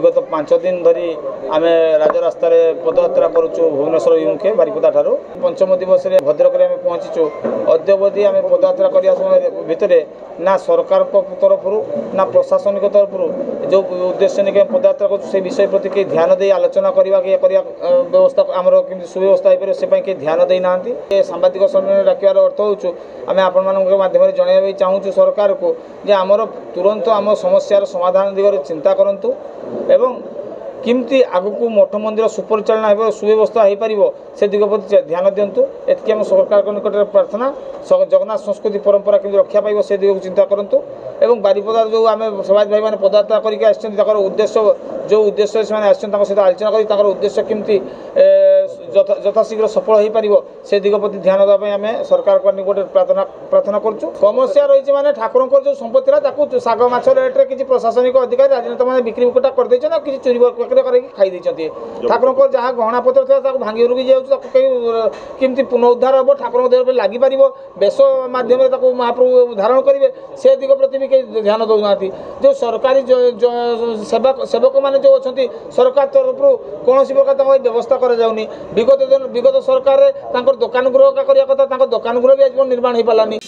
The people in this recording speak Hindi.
गत 5 दिन धरी आम राजरास्त पदयात्रा करुचु भुवनेश्वर अभिमुखे बारिपदा ठारू पंचम दिवस भद्रक में पहुँचीचु। अद्यावधि आम पदयात्रा करने समय भितर ना सरकार तरफ ना प्रशासनिक तरफ जो उद्देश्य नहीं पदयात्रा कर विषय प्रति कई ध्यान दे आलोचना करवा व्यवस्था आमर कि सुव्यवस्था हो पारे से कई ध्यान देना सांबादिक सम्मेलन डाकिबार अर्थ हो आम आपण माध्यम जनवा चाहूँ सरकार को जे आमर तुरंत आम समस्यार समाधान दिगरे चिंता करंतु एवं किमती आगु मठ मंदिर सुपरिचालना हो सुव्यवस्था हो पार से दिग प्रति ध्यान दिंतु। एति आम सरकार निकट प्रार्थना जगन्नाथ संस्कृति परंपरा केमती रक्षा पाइब से दिग चिंता करंतु एवं बारिपदा जो आम समाज भाई मैंने पदयात्रा कर उद्देश्य जो उद्देश्य से सहित आलोचना कर उद्देश्य केमती यथाशीघ्र सफल हो पार से दिग प्रति ध्यान देवाई आम सरकार निकट प्रार्थना करुँ। समस्या रही माने ठाकुर जो संपत्ति शाग माछ रेट्रे किसी प्रशासनिक अधिकारी राजनेता मैंने बिक्री बुटा करदे कि चोरी खाई ठाकुर जहाँ गहना पत्र था भांगी रुकी जामती पुनरुद्धार हम ठाकुर देह लगी पार बेश मध्यम महाप्रभु धारण करेंगे से दिग प्रति भी कई ध्यान दौना जो सरकारी सेवक मैंने जो अच्छा सरकार तरफ कौन प्रकार व्यवस्था कराऊनी विगत सरकार दुकान गृह करने कथा दुकान गृह भी आज निर्माण हो पारानी।